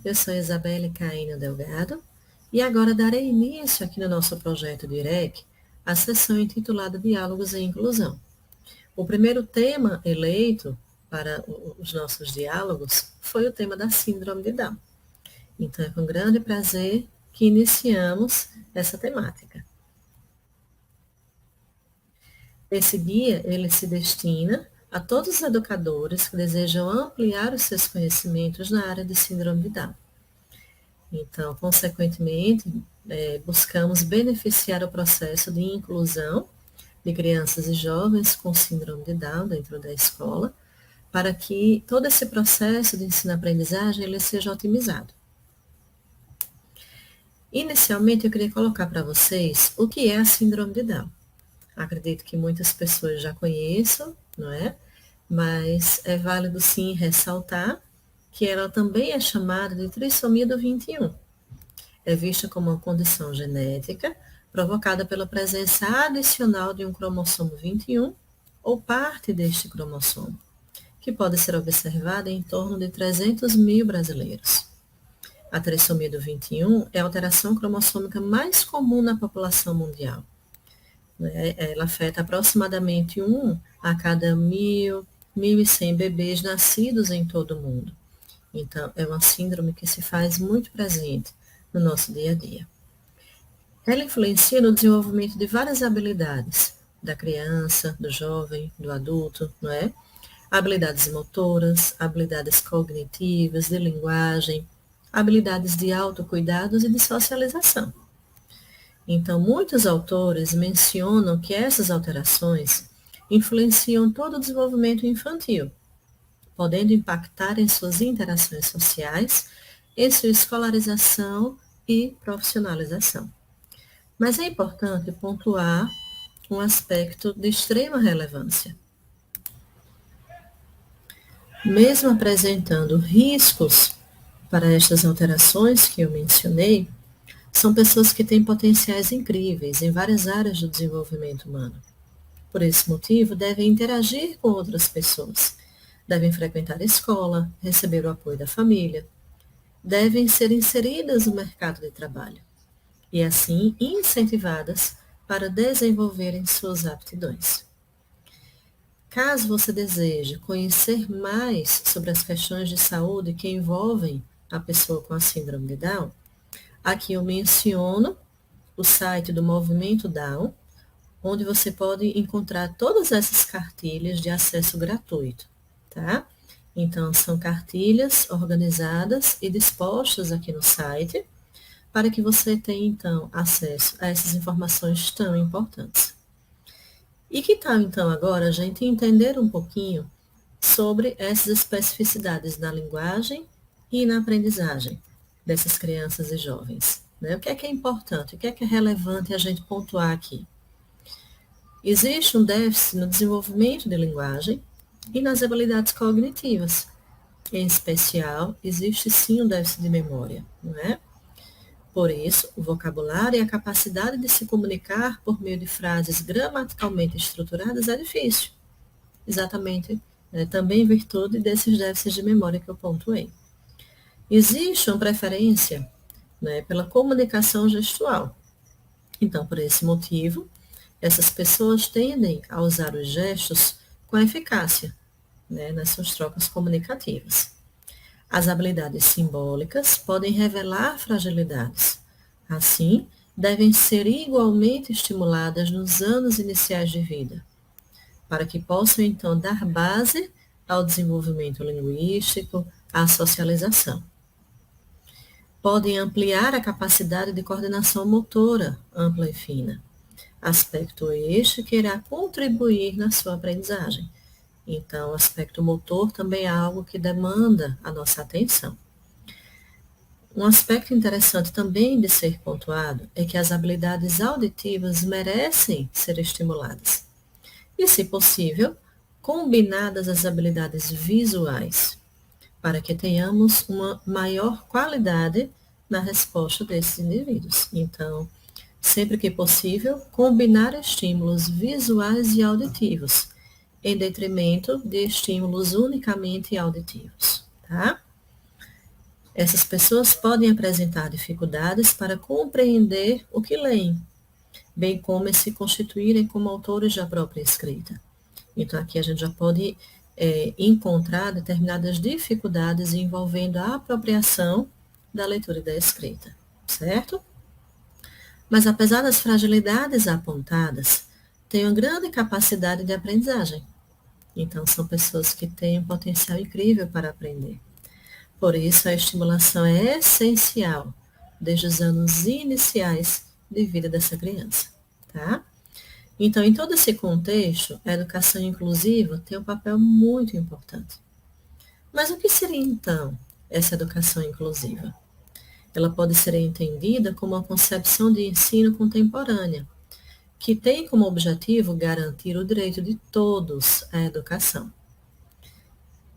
eu sou Isabelle Caíno Delgado e agora darei início aqui no nosso projeto do IREC a sessão intitulada Diálogos e Inclusão. O primeiro tema eleito para os nossos diálogos foi o tema da Síndrome de Down. Então é com grande prazer que iniciamos essa temática. Esse guia, ele se destina a todos os educadores que desejam ampliar os seus conhecimentos na área de síndrome de Down. Então, consequentemente, buscamos beneficiar o processo de inclusão de crianças e jovens com síndrome de Down dentro da escola, para que todo esse processo de ensino-aprendizagem ele seja otimizado. Inicialmente, eu queria colocar para vocês o que é a síndrome de Down. Acredito que muitas pessoas já conheçam, não é? Mas é válido sim ressaltar que ela também é chamada de trissomia do 21. É vista como uma condição genética provocada pela presença adicional de um cromossomo 21 ou parte deste cromossomo, que pode ser observada em torno de 300 mil brasileiros. A trissomia do 21 é a alteração cromossômica mais comum na população mundial. Ela afeta aproximadamente 1 a cada 1.100 bebês nascidos em todo o mundo. Então, é uma síndrome que se faz muito presente no nosso dia a dia. Ela influencia no desenvolvimento de várias habilidades, da criança, do jovem, do adulto, não é? Habilidades motoras, habilidades cognitivas, de linguagem, habilidades de autocuidados e de socialização. Então, muitos autores mencionam que essas alterações influenciam todo o desenvolvimento infantil, podendo impactar em suas interações sociais, em sua escolarização e profissionalização. Mas é importante pontuar um aspecto de extrema relevância. Mesmo apresentando riscos para estas alterações que eu mencionei, são pessoas que têm potenciais incríveis em várias áreas do desenvolvimento humano. Por esse motivo, devem interagir com outras pessoas, devem frequentar a escola, receber o apoio da família, devem ser inseridas no mercado de trabalho e, assim, incentivadas para desenvolverem suas aptidões. Caso você deseje conhecer mais sobre as questões de saúde que envolvem a pessoa com a síndrome de Down, aqui eu menciono o site do Movimento Down, onde você pode encontrar todas essas cartilhas de acesso gratuito, tá? Então, são cartilhas organizadas e dispostas aqui no site, para que você tenha, então, acesso a essas informações tão importantes. E que tal, então, agora a gente entender um pouquinho sobre essas especificidades na linguagem e na aprendizagem dessas crianças e jovens, né? O que é importante, o que é relevante a gente pontuar aqui? Existe um déficit no desenvolvimento de linguagem e nas habilidades cognitivas. Em especial, existe sim um déficit de memória, não é? Por isso, o vocabulário e a capacidade de se comunicar por meio de frases gramaticalmente estruturadas é difícil. Exatamente, também em virtude desses déficits de memória que eu pontuei. Existe uma preferência, né, pela comunicação gestual. Então, por esse motivo, essas pessoas tendem a usar os gestos com eficácia, né, nas suas trocas comunicativas. As habilidades simbólicas podem revelar fragilidades. Assim, devem ser igualmente estimuladas nos anos iniciais de vida, para que possam, então, dar base ao desenvolvimento linguístico, à socialização. Podem ampliar a capacidade de coordenação motora ampla e fina, aspecto este que irá contribuir na sua aprendizagem. Então, o aspecto motor também é algo que demanda a nossa atenção. Um aspecto interessante também de ser pontuado é que as habilidades auditivas merecem ser estimuladas. E, se possível, combinadas às habilidades visuais, para que tenhamos uma maior qualidade na resposta desses indivíduos. Então, sempre que possível, combinar estímulos visuais e auditivos, em detrimento de estímulos unicamente auditivos, tá? Essas pessoas podem apresentar dificuldades para compreender o que leem, bem como se constituírem como autores da própria escrita. Então, aqui a gente já pode encontrar determinadas dificuldades envolvendo a apropriação da leitura e da escrita, certo? Mas, apesar das fragilidades apontadas, têm uma grande capacidade de aprendizagem. Então, são pessoas que têm um potencial incrível para aprender. Por isso, a estimulação é essencial desde os anos iniciais de vida dessa criança, tá? Então, em todo esse contexto, a educação inclusiva tem um papel muito importante. Mas o que seria, então, essa educação inclusiva? Ela pode ser entendida como uma concepção de ensino contemporânea, que tem como objetivo garantir o direito de todos à educação.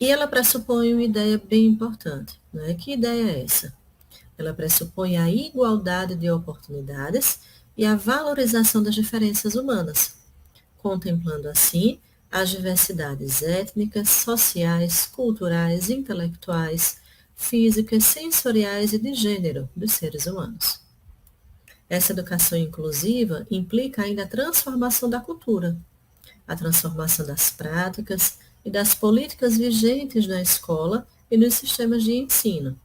E ela pressupõe uma ideia bem importante, né? Que ideia é essa? Ela pressupõe a igualdade de oportunidades e a valorização das diferenças humanas, contemplando assim as diversidades étnicas, sociais, culturais, intelectuais, físicas, sensoriais e de gênero dos seres humanos. Essa educação inclusiva implica ainda a transformação da cultura, a transformação das práticas e das políticas vigentes na escola e nos sistemas de ensino,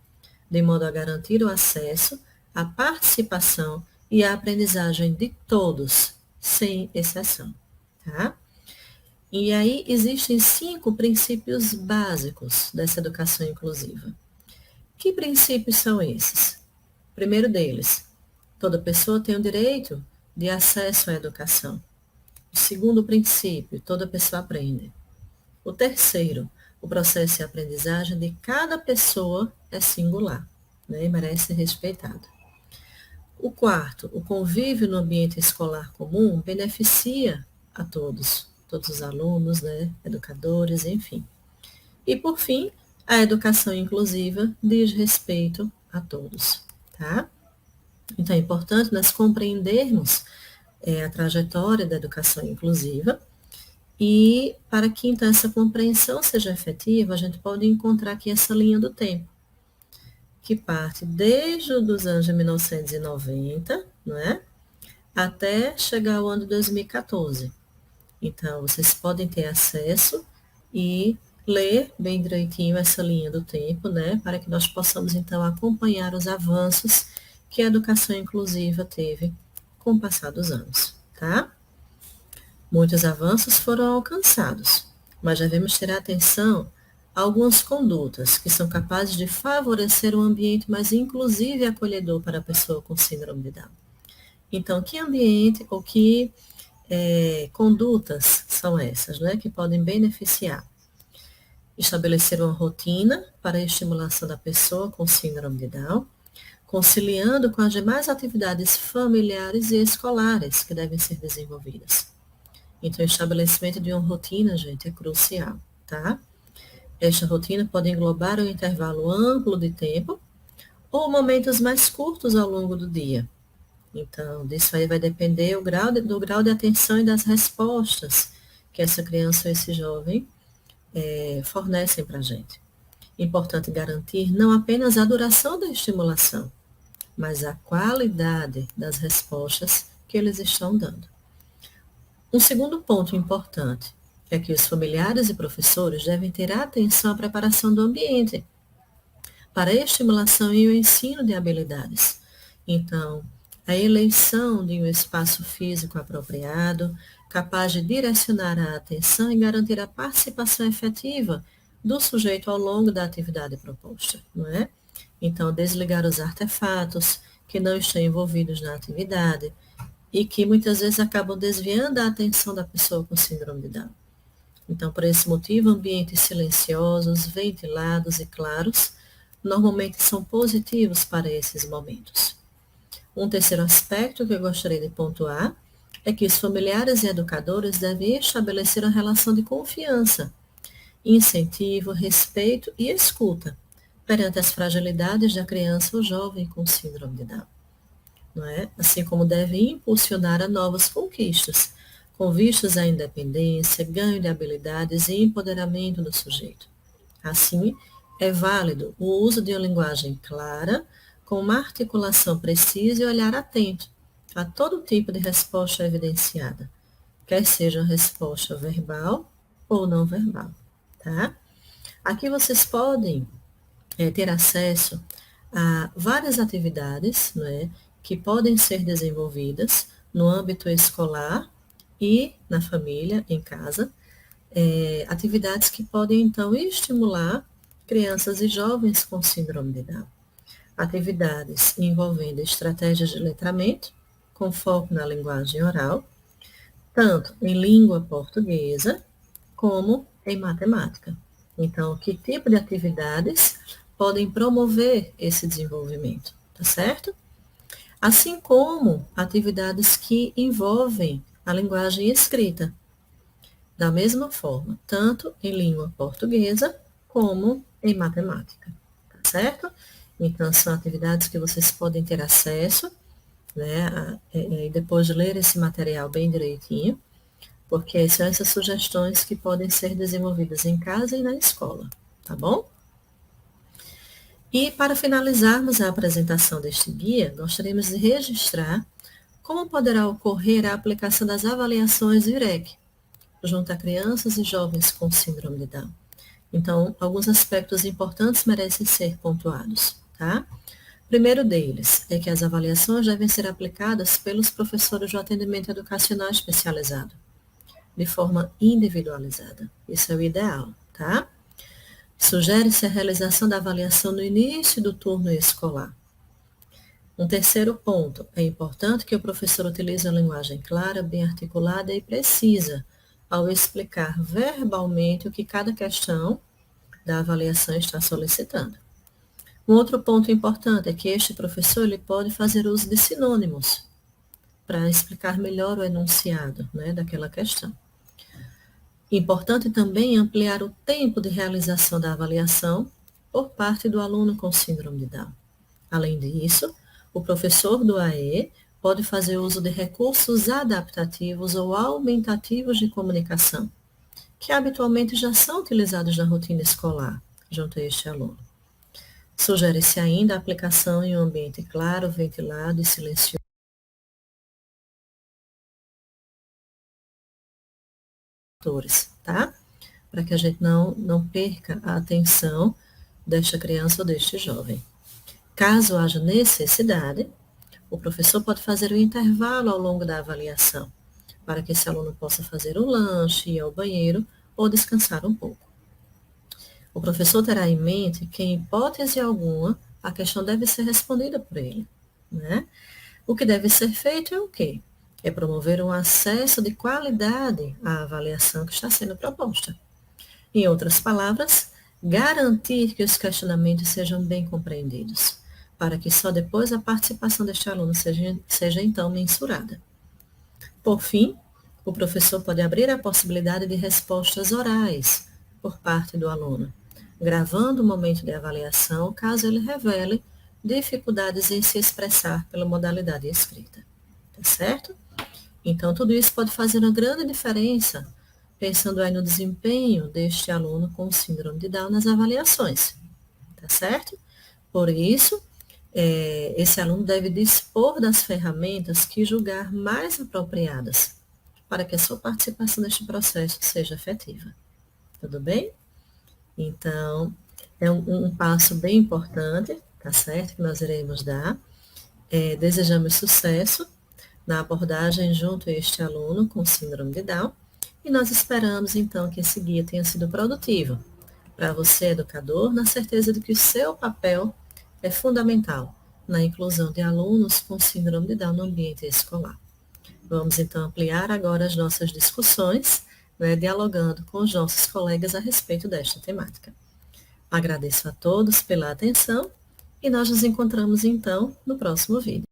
de modo a garantir o acesso, a participação e a aprendizagem de todos, sem exceção. Tá? E aí existem 5 princípios básicos dessa educação inclusiva. Que princípios são esses? O primeiro deles, toda pessoa tem o direito de acesso à educação. O segundo princípio, toda pessoa aprende. O terceiro, o processo de aprendizagem de cada pessoa é singular, né, e merece ser respeitado. O quarto, o convívio no ambiente escolar comum beneficia a todos os alunos, né, educadores, enfim. E, por fim, a educação inclusiva diz respeito a todos, tá? Então, é importante nós compreendermos a trajetória da educação inclusiva e, para que, então, essa compreensão seja efetiva, a gente pode encontrar aqui essa linha do tempo, que parte desde os anos de 1990, não é? Até chegar ao ano de 2014. Então, vocês podem ter acesso e ler bem direitinho essa linha do tempo, né? Para que nós possamos, então, acompanhar os avanços que a educação inclusiva teve com o passar dos anos, tá? Muitos avanços foram alcançados, mas devemos ter atenção a algumas condutas que são capazes de favorecer um ambiente mais inclusivo e acolhedor para a pessoa com síndrome de Down. Então, que ambiente ou que condutas são essas, né, que podem beneficiar? Estabelecer uma rotina para a estimulação da pessoa com síndrome de Down, conciliando com as demais atividades familiares e escolares que devem ser desenvolvidas. Então, o estabelecimento de uma rotina, gente, é crucial, tá? Esta rotina pode englobar um intervalo amplo de tempo ou momentos mais curtos ao longo do dia. Então, disso aí vai depender do grau de atenção e das respostas que essa criança ou esse jovem fornecem para a gente. Importante garantir não apenas a duração da estimulação, mas a qualidade das respostas que eles estão dando. Um segundo ponto importante é que os familiares e professores devem ter atenção à preparação do ambiente para a estimulação e o ensino de habilidades. Então, a eleição de um espaço físico apropriado, capaz de direcionar a atenção e garantir a participação efetiva do sujeito ao longo da atividade proposta, não é? Então, desligar os artefatos que não estão envolvidos na atividade e que muitas vezes acabam desviando a atenção da pessoa com síndrome de Down. Então, por esse motivo, ambientes silenciosos, ventilados e claros normalmente são positivos para esses momentos. Um terceiro aspecto que eu gostaria de pontuar é que os familiares e educadores devem estabelecer uma relação de confiança, incentivo, respeito e escuta perante as fragilidades da criança ou jovem com síndrome de Down. Não é? Assim como devem impulsionar a novas conquistas, com vistas à independência, ganho de habilidades e empoderamento do sujeito. Assim, É válido o uso de uma linguagem clara, com uma articulação precisa e olhar atento a todo tipo de resposta evidenciada, quer seja uma resposta verbal ou não verbal, tá? Aqui vocês podem ter acesso a várias atividades, né, que podem ser desenvolvidas no âmbito escolar e na família, em casa, atividades que podem, então, estimular crianças e jovens com síndrome de Down. Atividades envolvendo estratégias de letramento, com foco na linguagem oral, tanto em língua portuguesa como em matemática. Então, que tipo de atividades podem promover esse desenvolvimento, tá certo? Assim como atividades que envolvem a linguagem escrita, da mesma forma, tanto em língua portuguesa como em matemática, tá certo? Então, são atividades que vocês podem ter acesso, né, depois de ler esse material bem direitinho, porque são essas sugestões que podem ser desenvolvidas em casa e na escola, tá bom? E para finalizarmos a apresentação deste guia, gostaríamos de registrar como poderá ocorrer a aplicação das avaliações do IREC, junto a crianças e jovens com síndrome de Down. Então, alguns aspectos importantes merecem ser pontuados, tá? O primeiro deles é que as avaliações devem ser aplicadas pelos professores do atendimento educacional especializado, de forma individualizada. Isso é o ideal, tá? Sugere-se a realização da avaliação no início do turno escolar. Um terceiro ponto, é importante que o professor utilize uma linguagem clara, bem articulada e precisa, ao explicar verbalmente o que cada questão da avaliação está solicitando. Um outro ponto importante é que este professor ele pode fazer uso de sinônimos para explicar melhor o enunciado, né, daquela questão. Importante também ampliar o tempo de realização da avaliação por parte do aluno com síndrome de Down. Além disso, o professor do AE pode fazer uso de recursos adaptativos ou aumentativos de comunicação, que habitualmente já são utilizados na rotina escolar, junto a este aluno. Sugere-se ainda a aplicação em um ambiente claro, ventilado e silencioso, tá? Para que a gente não perca a atenção desta criança ou deste jovem. Caso haja necessidade, o professor pode fazer um intervalo ao longo da avaliação, para que esse aluno possa fazer um lanche, ir ao banheiro ou descansar um pouco. O professor terá em mente que, em hipótese alguma, a questão deve ser respondida por ele, né? O que deve ser feito é o quê? É promover um acesso de qualidade à avaliação que está sendo proposta. Em outras palavras, garantir que os questionamentos sejam bem compreendidos, para que só depois a participação deste aluno seja então mensurada. Por fim, o professor pode abrir a possibilidade de respostas orais por parte do aluno, gravando o momento de avaliação caso ele revele dificuldades em se expressar pela modalidade escrita. Tá certo? Então, tudo isso pode fazer uma grande diferença, pensando aí no desempenho deste aluno com síndrome de Down nas avaliações. Tá certo? Por isso, esse aluno deve dispor das ferramentas que julgar mais apropriadas para que a sua participação neste processo seja efetiva. Tudo bem? Então, é um passo bem importante, tá certo? Que nós iremos dar. Desejamos sucesso na abordagem junto a este aluno com síndrome de Down e nós esperamos, então, que esse guia tenha sido produtivo para você, educador, na certeza de que o seu papel é fundamental na inclusão de alunos com síndrome de Down no ambiente escolar. Vamos, então, ampliar agora as nossas discussões, né, dialogando com os nossos colegas a respeito desta temática. Agradeço a todos pela atenção e nós nos encontramos, então, no próximo vídeo.